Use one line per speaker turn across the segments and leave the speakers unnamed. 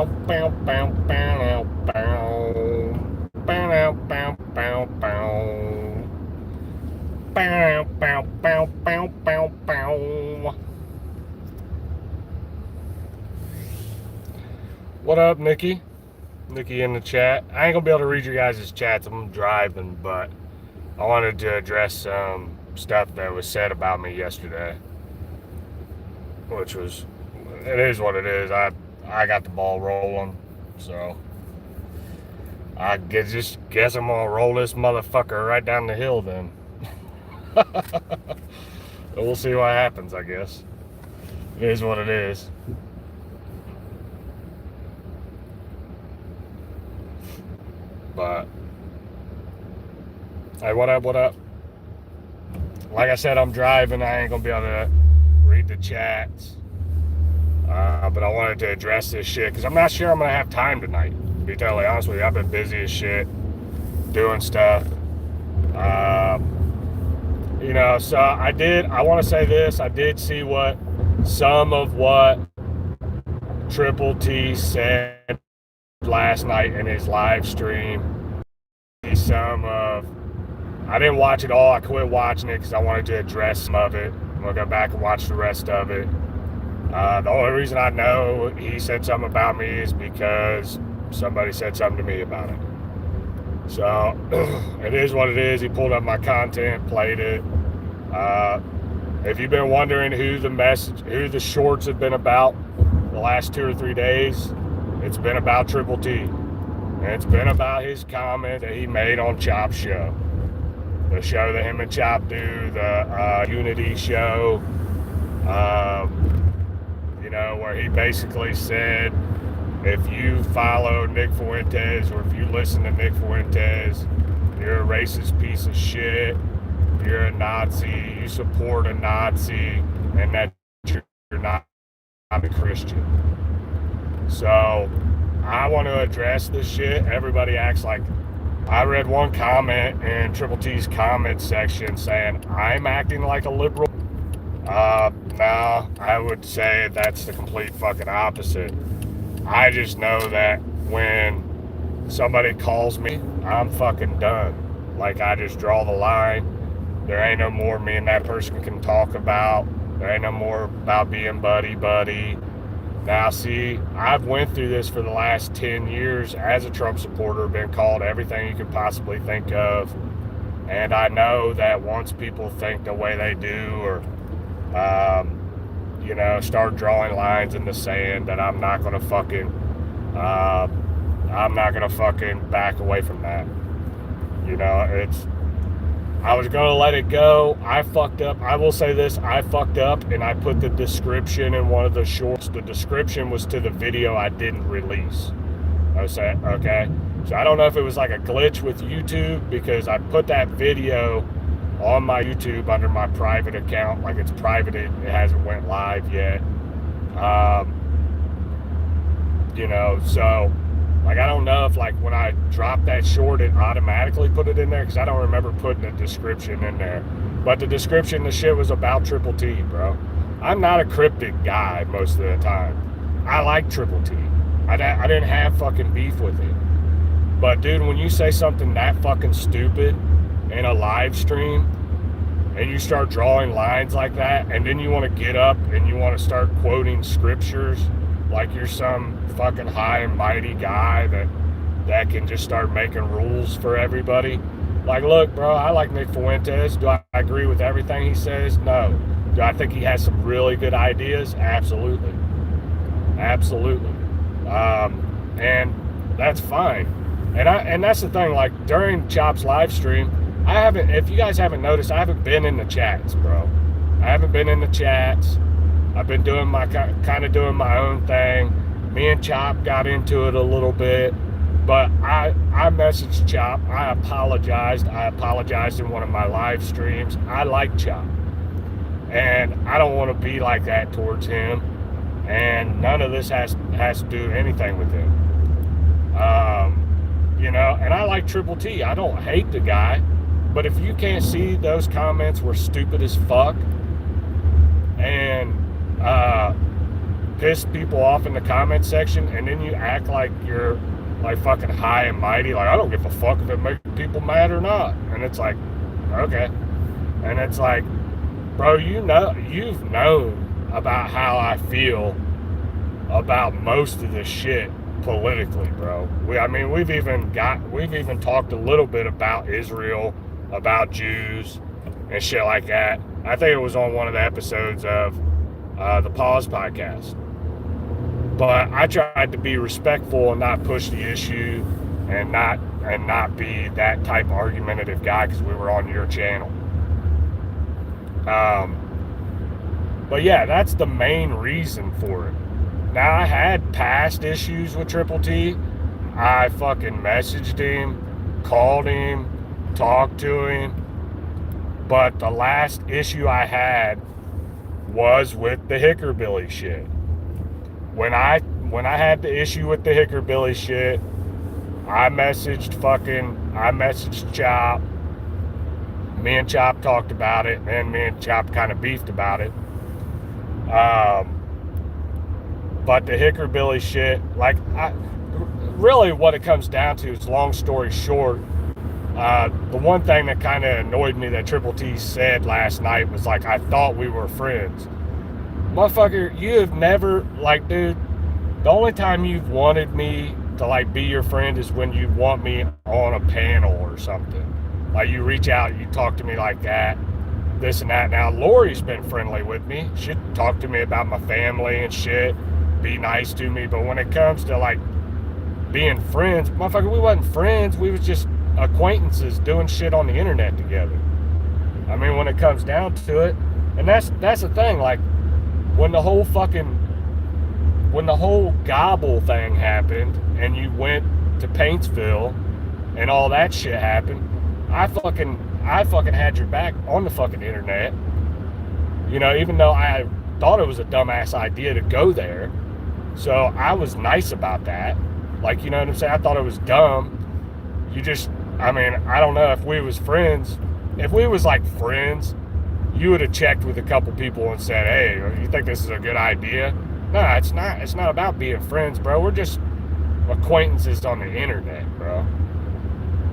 What up, Nikki? Nikki in the chat. I ain't gonna be able to read your guys' chats. I'm driving, but I wanted to address some stuff that was said about me yesterday, which was, it is what it is. I got the ball rolling, so just guess I'm gonna roll this motherfucker right down the hill then. We'll see what happens, I guess. It is what it is. But hey, what up? What up? Like I said, I'm driving. I ain't gonna be able to read the chats. But I wanted to address this shit because I'm not sure I'm gonna have time tonight. To be totally honest with you, I've been busy as shit doing stuff. So I want to say this. I did see some of what Triple T said last night in his live stream. I didn't watch it all. I quit watching it because I wanted to address some of it. I'm gonna go back and watch the rest of it. The only reason I know he said something about me is because somebody said something to me about it. So it is what it is. He pulled up my content, played it. If you've been wondering who the shorts have been about the last 2 or 3 days, it's been about Triple T. And it's been about his comment that he made on Chop's show. The show that him and Chop do, the Unity show. Where he basically said, if you follow Nick Fuentes or if you listen to Nick Fuentes, you're a racist piece of shit. You're a Nazi. You support a Nazi, and that you're not a Christian. So I want to address this shit. Everybody acts like I read one comment in Triple T's comment section saying I'm acting like a liberal. No, I would say that's the complete fucking opposite. I just know that when somebody calls me, I'm fucking done. Like, I just draw the line. There ain't no more me and that person can talk about. There ain't no more about being buddy-buddy. Now, see, I've went through this for the last 10 years as a Trump supporter, been called everything you could possibly think of. And I know that once people think the way they do or, start drawing lines in the sand, that I'm not going to fucking back away from that. I was going to let it go. I fucked up. I will say this. I fucked up and I put the description in one of the shorts. The description was to the video I didn't release. Okay? So I don't know if it was like a glitch with YouTube because I put that video on my YouTube under my private account. Like, it's private. It hasn't went live yet. So... like, I don't know if, like, when I dropped that short, it automatically put it in there, because I don't remember putting a description in there. But the description, the shit was about Triple T, bro. I'm not a cryptic guy most of the time. I like Triple T. I didn't have fucking beef with him. But, dude, when you say something that fucking stupid in a live stream, and you start drawing lines like that, and then you want to get up and you want to start quoting scriptures like you're some fucking high and mighty guy that can just start making rules for everybody. Like, look, bro, I like Nick Fuentes. Do I agree with everything he says? No. Do I think he has some really good ideas? Absolutely. Absolutely. And that's fine. And that's the thing, like, during Chop's live stream, if you guys haven't noticed, I haven't been in the chats, bro. I haven't been in the chats. I've been doing my own thing. Me and Chop got into it a little bit, but I messaged Chop. I apologized in one of my live streams. I like Chop, and I don't want to be like that towards him, and none of this has to do anything with him. And I like Triple T. I don't hate the guy, but if you can't see those comments were stupid as fuck, and piss people off in the comment section, and then you act like you're like fucking high and mighty, like I don't give a fuck if it makes people mad or not. And it's like, okay. And it's like, bro, you've known about how I feel about most of this shit politically, bro. We've even talked a little bit about Israel, about Jews and shit like that. I think it was on one of the episodes of the Pause podcast. But I tried to be respectful and not push the issue and not be that type of argumentative guy because we were on your channel. But yeah, that's the main reason for it. Now, I had past issues with Triple T. I fucking messaged him, called him, talked to him. But the last issue I had was with the Hickerbilly shit. When I had the issue with the Hickerbilly shit, I messaged Chop. Me and Chop talked about it, and me and Chop kind of beefed about it. But the Hickerbilly shit, really what it comes down to is, long story short, the one thing that kind of annoyed me that Triple T said last night was like, I thought we were friends. Motherfucker, you have never, dude, the only time you've wanted me to, be your friend is when you want me on a panel or something. Like, you reach out, you talk to me like that, this and that. Now, Lori's been friendly with me. She'd talk to me about my family and shit, be nice to me. But when it comes to, being friends, motherfucker, we wasn't friends. We was just acquaintances doing shit on the internet together. I mean, when it comes down to it, and that's the thing, when the whole gobble thing happened and you went to Paintsville and all that shit happened, I fucking had your back on the fucking internet. Even though I thought it was a dumbass idea to go there. So I was nice about that. You know what I'm saying? I thought it was dumb. I don't know if we was friends. If we was friends, you would have checked with a couple people and said, hey, you think this is a good idea? No, it's not. It's not about being friends, bro. We're just acquaintances on the internet, bro.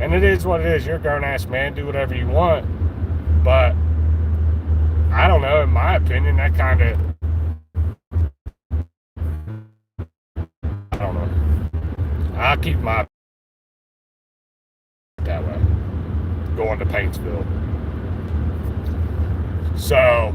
And it is what it is. You're a grown-ass man. Do whatever you want. But, I don't know. In my opinion, that kind of... I don't know. I'll keep my... that way. Going to Paintsville. So,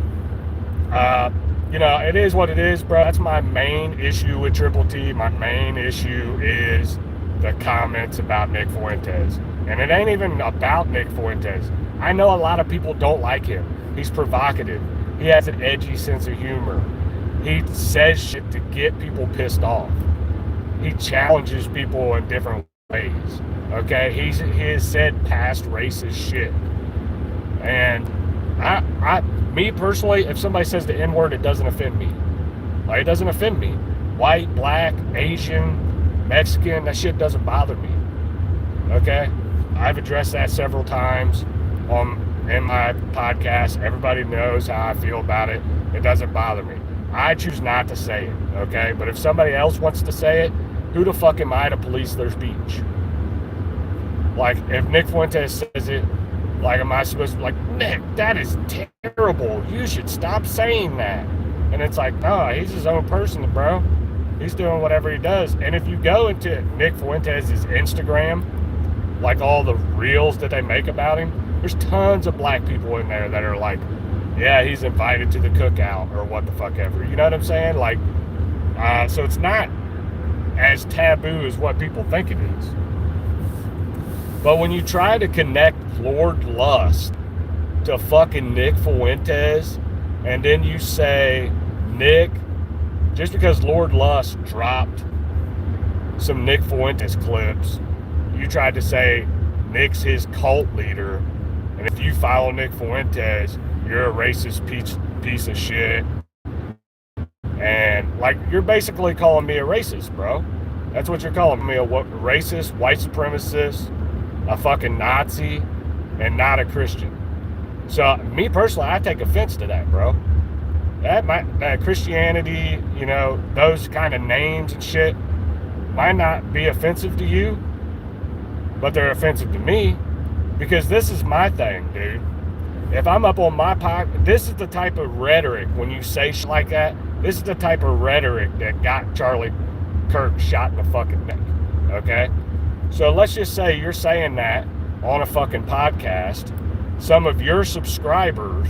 it is what it is, bro. That's my main issue with Triple T. My main issue is the comments about Nick Fuentes. And it ain't even about Nick Fuentes. I know a lot of people don't like him. He's provocative. He has an edgy sense of humor. He says shit to get people pissed off. He challenges people in different ways. Okay? He has said past racist shit. And me personally, if somebody says the N-word, it doesn't offend me. It doesn't offend me. White, black, Asian, Mexican, that shit doesn't bother me. Okay? I've addressed that several times in my podcast. Everybody knows how I feel about it. It doesn't bother me. I choose not to say it, okay? But if somebody else wants to say it, who the fuck am I to police their speech? If Nick Fuentes says it, am I supposed to be Nick, that is terrible. You should stop saying that. And it's no, he's his own person, bro. He's doing whatever he does. And if you go into Nick Fuentes' Instagram, all the reels that they make about him, there's tons of black people in there that are yeah, he's invited to the cookout or what the fuck ever. You know what I'm saying? So it's not as taboo as what people think it is. But when you try to connect Lord Lust to fucking Nick Fuentes, and then you say, Nick, just because Lord Lust dropped some Nick Fuentes clips, you tried to say Nick's his cult leader, and if you follow Nick Fuentes, you're a racist piece of shit. And you're basically calling me a racist, bro. That's what you're calling me, a racist, white supremacist, a fucking Nazi, and not a Christian. So me personally, I take offense to that, bro. that Christianity, you know, those kind of names and shit might not be offensive to you, but they're offensive to me, because this is my thing, dude. If I'm up on my podcast, this is the type of rhetoric, when you say shit like that, this is the type of rhetoric that got Charlie Kirk shot in the fucking neck, okay? So let's just say you're saying that on a fucking podcast. Some of your subscribers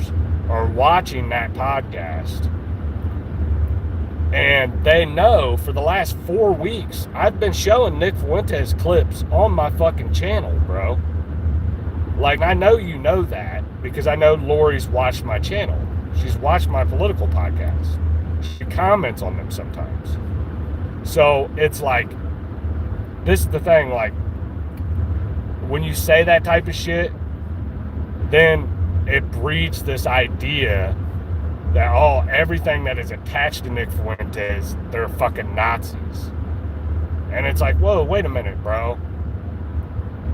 are watching that podcast, and they know for the last 4 weeks I've been showing Nick Fuentes clips on my fucking channel, bro. Like, I know you know that, because I know Lori's watched my channel. She's watched my political podcasts. She comments on them sometimes. So it's like, this is the thing, like, when you say that type of shit, then it breeds this idea that, oh, everything that is attached to Nick Fuentes, they're fucking Nazis. And it's like, whoa, wait a minute, bro.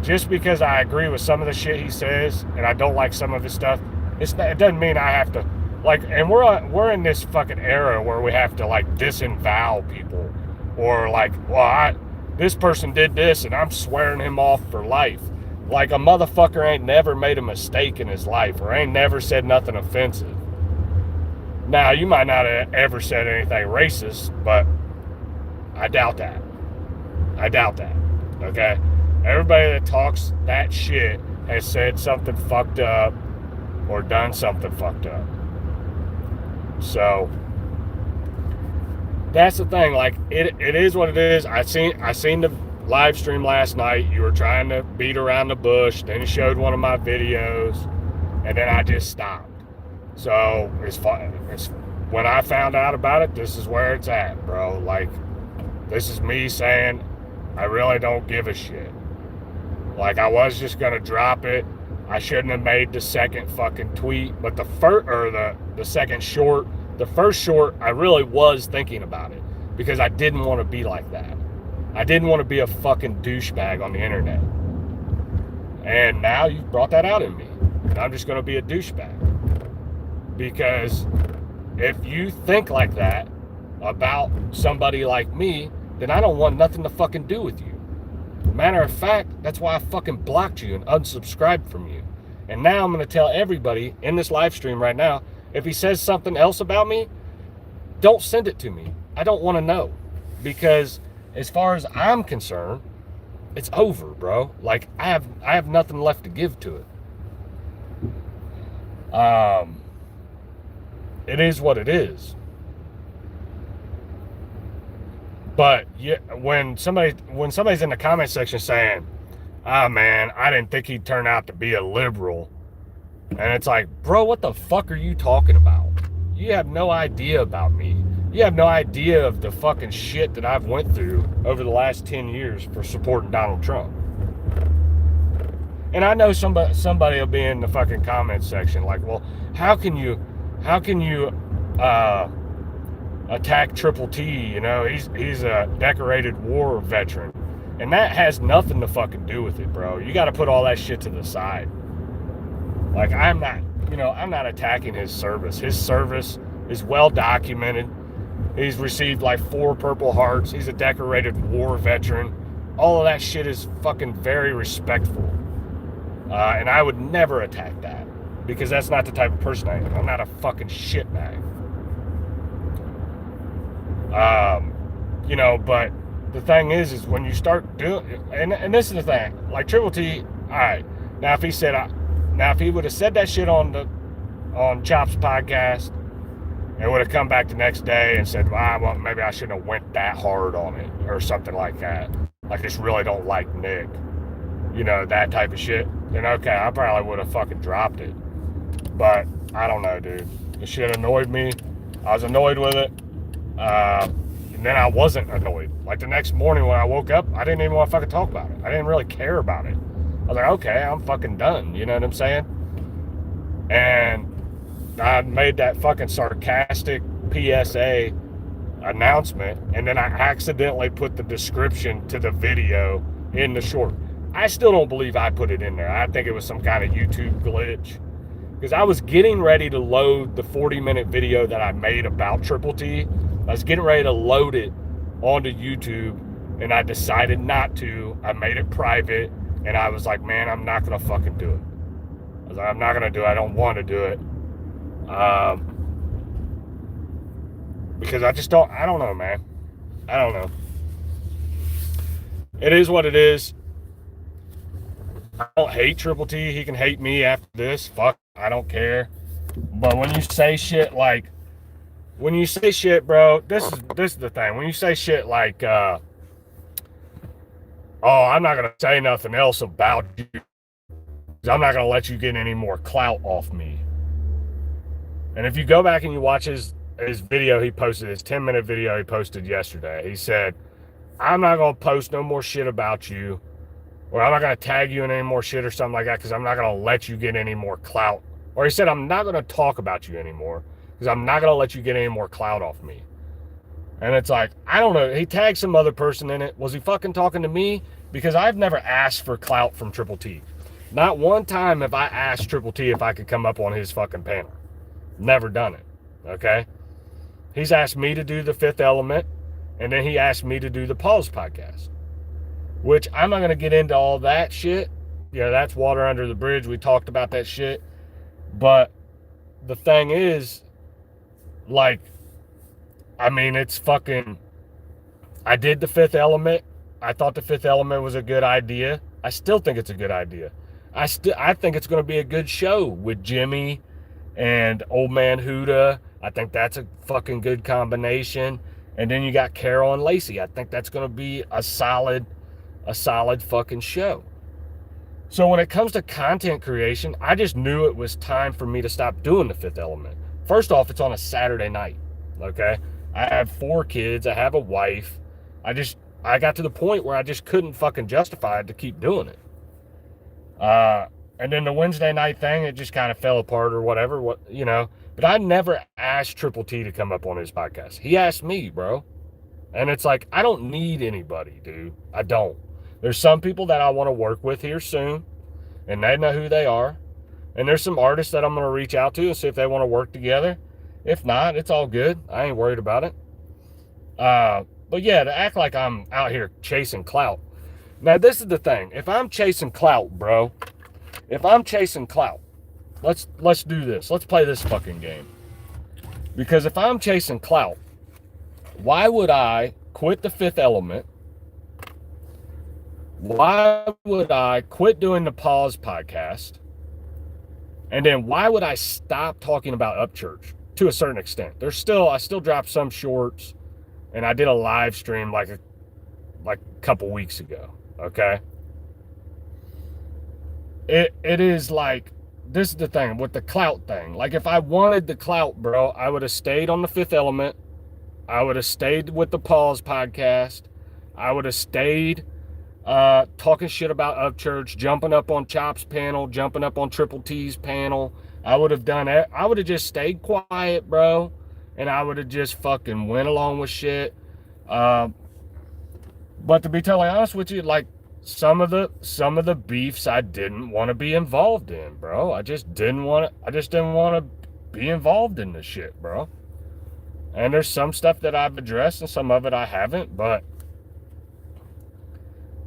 Just because I agree with some of the shit he says and I don't like some of his stuff, it doesn't mean I have to, like, and we're in this fucking era where we have to, like, disavow people, or like, well, this person did this and I'm swearing him off for life. Like, a motherfucker ain't never made a mistake in his life, or ain't never said nothing offensive. Now, you might not have ever said anything racist, but I doubt that. I doubt that, okay? Everybody that talks that shit has said something fucked up or done something fucked up. So that's the thing. Like, it is what it is. I seen the live stream last night. You were trying to beat around the bush. Then you showed one of my videos, and then I just stopped. So it's fun. When I found out about it, this is where it's at, bro. Like, this is me saying I really don't give a shit. Like, I was just gonna drop it. I shouldn't have made the second fucking tweet, but the second short, the first short, I really was thinking about it, because I didn't want to be like that. I didn't want to be a fucking douchebag on the internet. And now you've brought that out in me, and I'm just gonna be a douchebag. Because if you think like that about somebody like me, then I don't want nothing to fucking do with you. Matter of fact, that's why I fucking blocked you and unsubscribed from you. And now I'm going to tell everybody in this live stream right now, if he says something else about me, don't send it to me. I don't want to know. Because as far as I'm concerned, it's over, bro. Like, I have nothing left to give to it. It is what it is. But yeah, when somebody's in the comment section saying, "Ah, man, I didn't think he'd turn out to be a liberal," and it's like, bro, what the fuck are you talking about? You have no idea about me. You have no idea of the fucking shit that I've went through over the last 10 years for supporting Donald Trump. And I know somebody will be in the fucking comment section like, well, how can you attack Triple T? You know, he's a decorated war veteran, and that has nothing to fucking do with it, bro. You got to put all that shit to the side. Like, I'm not attacking his service. His service is well documented. He's received like 4 Purple Hearts. He's a decorated war veteran. All of that shit is fucking very respectful. And I would never attack that, because that's not the type of person I am. I'm not a fucking shitbag. But the thing is when you start doing, and this is the thing, like Triple T, all right, now if he would have said that shit on Chop's podcast, and would have come back the next day and said, well, maybe I shouldn't have went that hard on it, or something like that. Like, I just really don't like Nick. You know, that type of shit. Then okay, I probably would have fucking dropped it. But I don't know, dude. The shit annoyed me. I was annoyed with it. And then I wasn't annoyed. Like, the next morning when I woke up, I didn't even want to fucking talk about it. I didn't really care about it. I was like, okay, I'm fucking done. You know what I'm saying? And I made that fucking sarcastic PSA announcement, and then I accidentally put the description to the video in the short. I still don't believe I put it in there. I think it was some kind of YouTube glitch. because I was getting ready to load the 40-minute video that I made about Triple T. I was getting ready to load it onto YouTube, and I decided not to. I made it private, and I was like, man, I'm not going to fucking do it. I was like, I'm not going to do it. I don't want to do it. Because I don't know, man. I don't know. It is what it is. I don't hate Triple T. He can hate me after this. Fuck, I don't care. But when you say shit, bro, this is the thing. When you say shit like, oh, I'm not gonna say nothing else about you, I'm not gonna let you get any more clout off me. And if you go back and you watch his video he posted, his 10-minute video he posted yesterday, he said, I'm not gonna post no more shit about you, or I'm not going to tag you in any more shit or something like that, because I'm not going to let you get any more clout. Or he said, I'm not going to talk about you anymore, because I'm not going to let you get any more clout off me. And it's like, I don't know. He tagged some other person in it. Was he fucking talking to me? Because I've never asked for clout from Triple T. Not one time have I asked Triple T if I could come up on his fucking panel. Never done it. Okay? He's asked me to do the Fifth Element, and then he asked me to do the Pause podcast. Which I'm not going to get into all that shit. Yeah, that's water under the bridge. We talked about that shit. But the thing is, like, I mean, it's fucking... I did the Fifth Element. I thought the Fifth Element was a good idea. I still think it's a good idea. I think it's going to be a good show with Jimmy and Old Man Huda. I think that's a fucking good combination. And then you got Carol and Lacey. I think that's going to be a solid fucking show. So when it comes to content creation, I just knew it was time for me to stop doing the Fifth Element. First off, it's on a Saturday night, okay? I have 4 kids. I have a wife. I got to the point where I just couldn't fucking justify it to keep doing it. And then the Wednesday night thing, it just kind of fell apart or whatever, But I never asked Triple T to come up on his podcast. He asked me, bro. And it's like, I don't need anybody, dude. I don't. There's some people that I want to work with here soon, and they know who they are. And there's some artists that I'm going to reach out to and see if they want to work together. If not, it's all good. I ain't worried about it. But yeah, to act like I'm out here chasing clout. Now, this is the thing. If I'm chasing clout, bro, let's do this. Let's play this fucking game. Because if I'm chasing clout, why would I quit the Fifth Element? Why would I quit doing the Pause podcast? And then why would I stop talking about Upchurch to a certain extent? I still dropped some shorts, and I did a live stream like a couple weeks ago. Okay. It is like, this is the thing with the clout thing. Like, if I wanted the clout, bro, I would have stayed on the Fifth Element. I would have stayed with the Pause podcast. I would have stayed talking shit about Upchurch, jumping up on Chop's panel, jumping up on Triple T's panel. I would have done it. I would have just stayed quiet, bro, and I would have just fucking went along with shit. But to be totally honest with you, like, some of the beefs I didn't want to be involved in, bro. I just didn't want to be involved in this shit, bro. And there's some stuff that I've addressed and some of it I haven't, but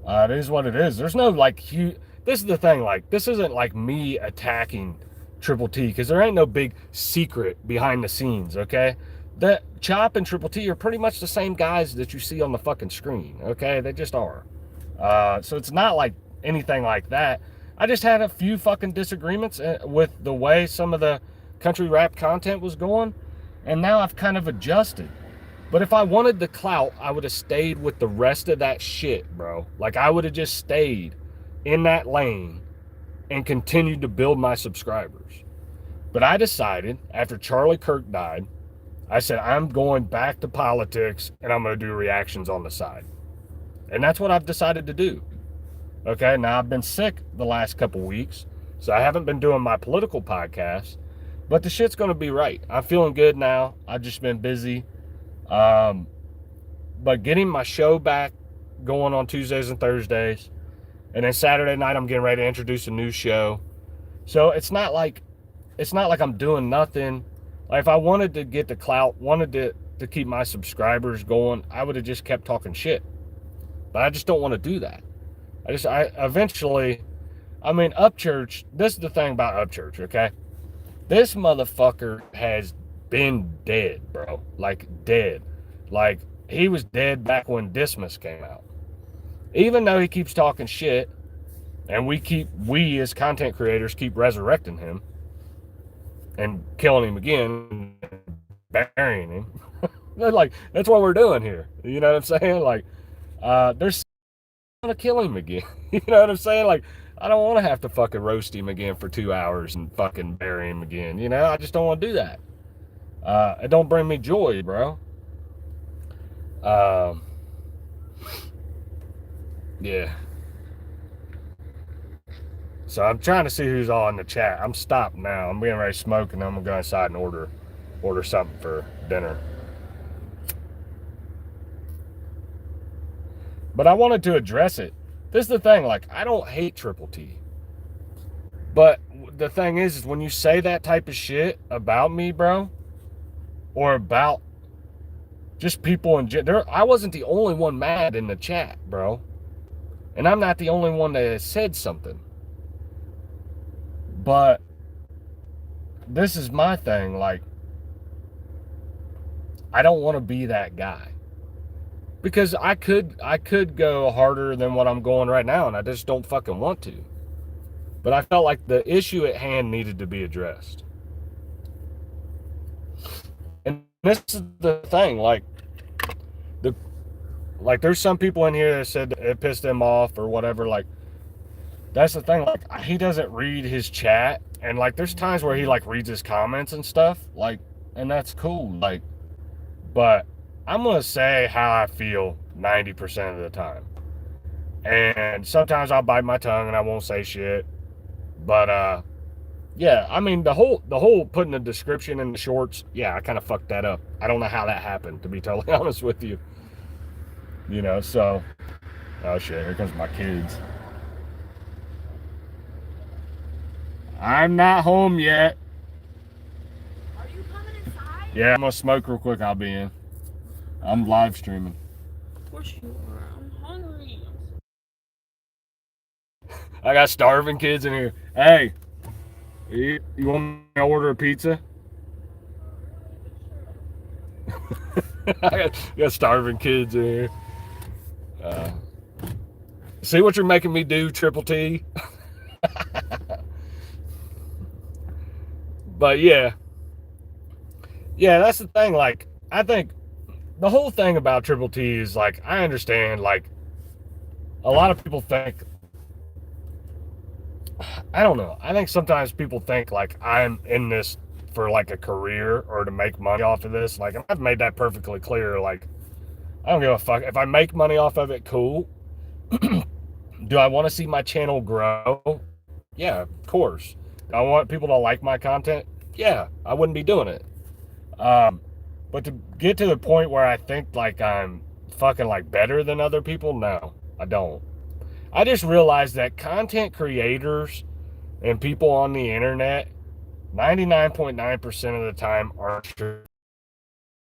it is what it is. There's no, like, huge... This is the thing, like, this isn't like me attacking Triple T, because there ain't no big secret behind the scenes, okay? That Chop and Triple T are pretty much the same guys that you see on the fucking screen, okay? They just are. So it's not like anything like that. I just had a few fucking disagreements with the way some of the country rap content was going, and now I've kind of adjusted. But if I wanted the clout, I would have stayed with the rest of that shit, bro. Like, I would have just stayed in that lane and continued to build my subscribers. But I decided, after Charlie Kirk died, I said, I'm going back to politics, and I'm going to do reactions on the side. And that's what I've decided to do. Okay, now I've been sick the last couple weeks, so I haven't been doing my political podcast, but the shit's going to be right. I'm feeling good now. I've just been busy. But getting my show back going on Tuesdays and Thursdays, and then Saturday night I'm getting ready to introduce a new show. So it's not like it's not like I'm doing nothing. Like if I wanted to get the clout, wanted to keep my subscribers going, I would have just kept talking shit. But I just don't want to do that. I eventually, I mean, Upchurch, this is the thing about Upchurch, okay? This motherfucker has been dead, bro. Like, dead. Like, he was dead back when Dismas came out. Even though he keeps talking shit, and we as content creators keep resurrecting him and killing him again, burying him. Like, that's what we're doing here. You know what I'm saying? Like, there's to kill him again. You know what I'm saying? Like, I don't want to have to fucking roast him again for 2 hours and fucking bury him again. You know, I just don't want to do that. It don't bring me joy, bro. Yeah. So I'm trying to see who's all in the chat. I'm stopped now. I'm getting ready to smoke, and I'm gonna go inside and order something for dinner. But I wanted to address it. This is the thing. Like, I don't hate Triple T. But the thing is when you say that type of shit about me, bro, or about just people in general, I wasn't the only one mad in the chat, bro. And I'm not the only one that has said something. But this is my thing. Like, I don't want to be that guy. Because I could go harder than what I'm going right now, and I just don't fucking want to. But I felt like the issue at hand needed to be addressed. And this is the thing, like there's some people in here that said it pissed them off or whatever. Like, that's the thing, like, he doesn't read his chat, and like there's times where he like reads his comments and stuff, like, and that's cool, like, but I'm gonna say how I feel 90% of the time. And sometimes I'll bite my tongue and I won't say shit. But yeah, I mean the whole putting the description in the shorts, yeah, I kind of fucked that up. I don't know how that happened, to be totally honest with you. You know, so oh shit, here comes my kids. I'm not home yet.
Are you coming inside?
Yeah, I'm gonna smoke real quick, I'll be in. I'm live streaming.
Of course you are. I'm hungry.
I got starving kids in here. Hey, you want me to order a pizza? I got starving kids in here. See what you're making me do, Triple T? But yeah, that's the thing. Like, I think the whole thing about Triple T is, like, I understand, like, a lot of people think, I don't know, I think sometimes people think, like, I'm in this for, like, a career or to make money off of this. Like, I've made that perfectly clear. Like, I don't give a fuck. If I make money off of it, cool. Do I want to see my channel grow? Yeah, of course. Do I want people to like my content? Yeah, I wouldn't be doing it. But to get to the point where I think like I'm fucking like better than other people, no, I don't. I just realized that content creators and people on the internet 99.9% of the time aren't true.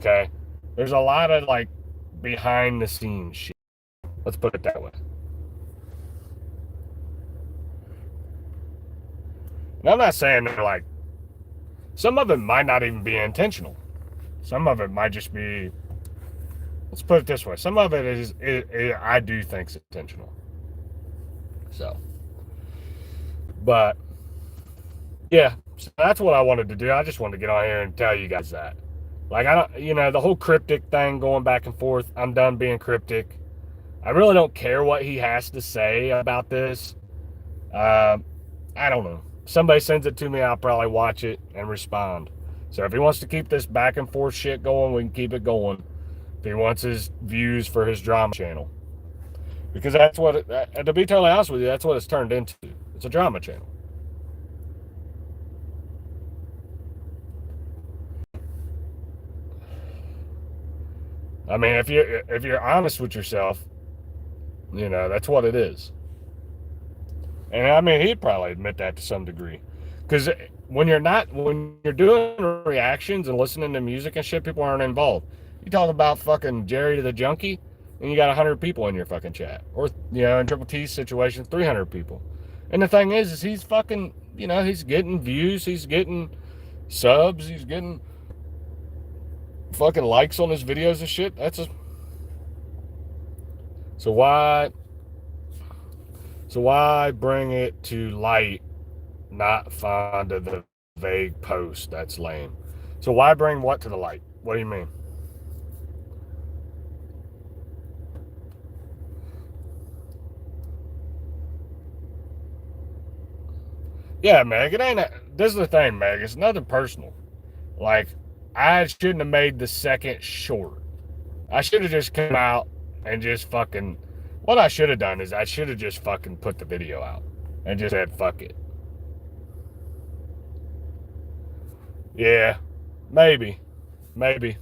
Okay? There's a lot of like behind the scenes shit. Let's put it that way. And I'm not saying they're like, some of it might not even be intentional. Some of it might just be, let's put it this way, some of it is I do think it's intentional. So, but yeah, so that's what I wanted to do. I just wanted to get on here and tell you guys that. Like, I don't, you know, the whole cryptic thing going back and forth, I'm done being cryptic. I really don't care what he has to say about this. I don't know. Somebody sends it to me, I'll probably watch it and respond. So if he wants to keep this back and forth shit going, we can keep it going. If he wants his views for his drama channel. Because that's what, to be totally honest with you, that's what it's turned into. It's a drama channel. I mean, if you're honest with yourself, you know, that's what it is. And I mean, he'd probably admit that to some degree. Because when you're doing reactions and listening to music and shit, people aren't involved. You talk about fucking Jerry the Junkie, and you got 100 people in your fucking chat, or in Triple T's situation, 300 people. And the thing is he's fucking, he's getting views, he's getting subs, he's getting fucking likes on his videos and shit. So why bring it to light? Not fond of the vague post. That's lame. So why bring what to the light? What do you mean? Yeah, Meg. It ain't. This is the thing, Meg. It's nothing personal. Like, I shouldn't have made the second short. I should have just come out and just fucking. What I should have done is I should have just fucking put the video out and just said fuck it. Yeah, maybe, maybe.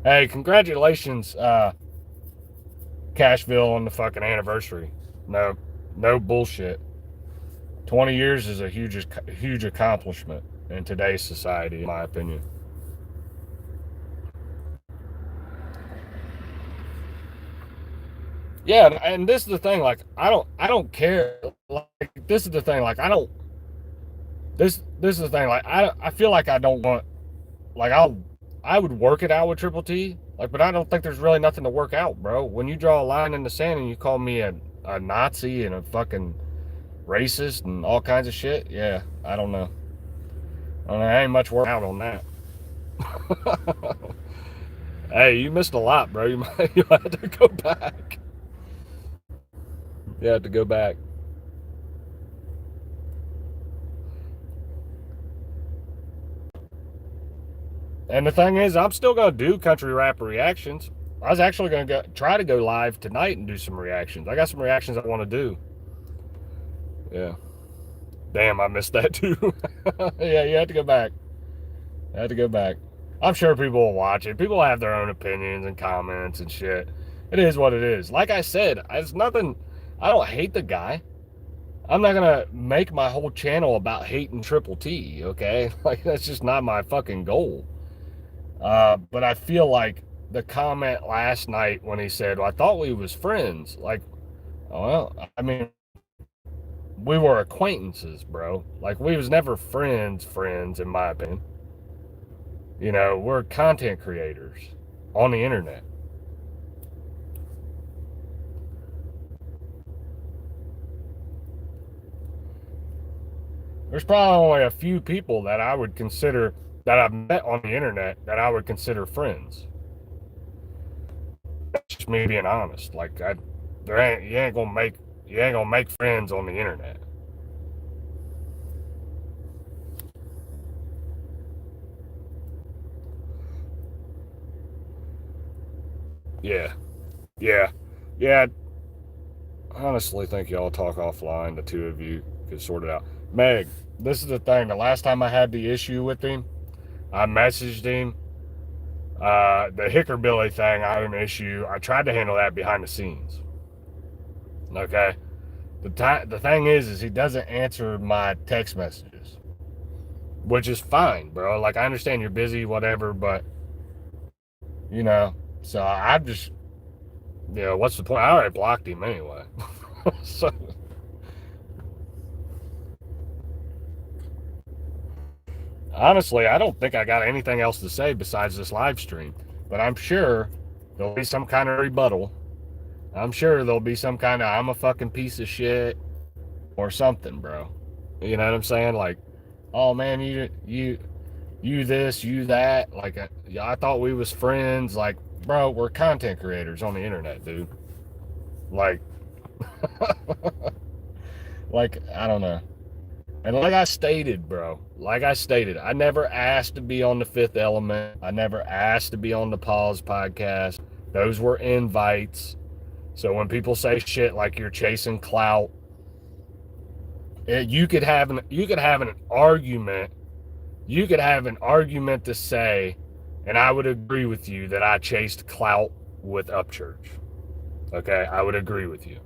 Hey, congratulations, Cashville, on the fucking anniversary. No, no bullshit. 20 years is a huge accomplishment in today's society, in my opinion. Yeah, and this is the thing. Like, I don't care. Like, this is the thing. Like, I don't. This is the thing. Like, I feel like I don't want. Like, I would work it out with Triple T. Like, but I don't think there's really nothing to work out, bro. When you draw a line in the sand and you call me a Nazi and a fucking racist and all kinds of shit, yeah, I don't know. I don't know. There ain't much work out on that. Hey, you missed a lot, bro. You had to go back. You had to go back. And the thing is, I'm still gonna do country rap reactions. I was actually gonna try to go live tonight and do some reactions. I got some reactions I want to do. Yeah. Damn, I missed that too. Yeah, you had to go back. I had to go back. I'm sure people will watch it. People have their own opinions and comments and shit. It is what it is. Like I said, it's nothing. I don't hate the guy. I'm not gonna make my whole channel about hating Triple T. Okay, like that's just not my fucking goal. But I feel like the comment last night when he said, well, "I thought we was friends." Like, well, I mean, we were acquaintances, bro. Like, we was never friends, in my opinion. We're content creators on the internet. There's probably only a few people that I would consider that I've met on the internet that I would consider friends. That's just me being honest. Like, you ain't gonna make friends on the internet. Yeah, yeah, yeah. I honestly think y'all talk offline. The two of you could sort it out. Meg, this is the thing. The last time I had the issue with him, I messaged him. The Hickerbilly thing, I had an issue. I tried to handle that behind the scenes. Okay. The thing is he doesn't answer my text messages, which is fine, bro. Like, I understand you're busy, whatever, but you know. So I'm just, what's the point? I already blocked him anyway. So honestly, I don't think I got anything else to say besides this live stream. But I'm sure there'll be some kind of rebuttal. I'm sure there'll be some kind of I'm a fucking piece of shit or something, bro. You know what I'm saying? Like, oh man, you this, you that. Like, I thought we was friends. Like, bro, we're content creators on the internet, dude. Like, like, I don't know. And like I stated, bro, I never asked to be on the Fifth Element. I never asked to be on the Pause podcast. Those were invites. So when people say shit like you're chasing clout, you could have an argument. You could have an argument to say, and I would agree with you that I chased clout with Upchurch. Okay, I would agree with you.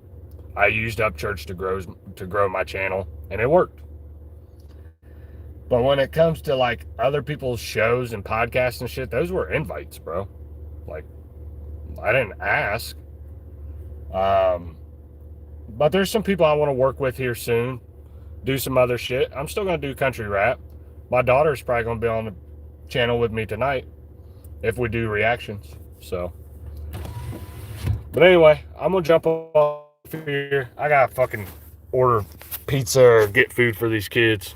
I used Upchurch to grow my channel, and it worked. But when it comes to like other people's shows and podcasts and shit, those were invites, bro. Like, I didn't ask. But there's some people I want to work with here soon. Do some other shit. I'm still gonna do country rap. My daughter's probably gonna be on the channel with me tonight if we do reactions. So, but anyway, I'm gonna jump off here. I gotta fucking order pizza or get food for these kids.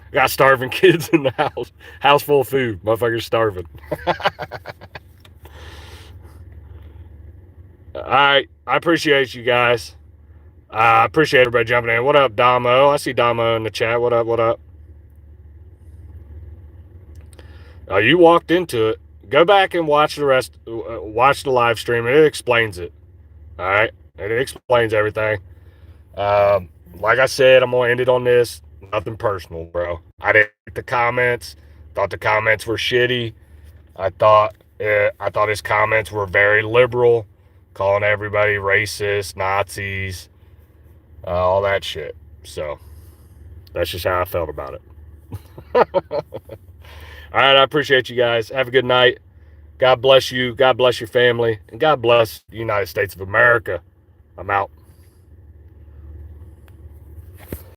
I got starving kids in the house. House full of food. Motherfuckers starving. All right. I appreciate you guys. I appreciate everybody jumping in. What up, Damo? I see Damo in the chat. What up? What up? Oh, you walked into it. Go back and watch the rest. Watch the live stream. It explains it. All right. It explains everything. Like I said, I'm going to end it on this. Nothing personal, bro. I didn't like the comments. Thought the comments were shitty. I thought his comments were very liberal, calling everybody racist, Nazis, all that shit. So that's just how I felt about it. All right, I appreciate you guys. Have a good night. God bless you. God bless your family. And God bless the United States of America. I'm out.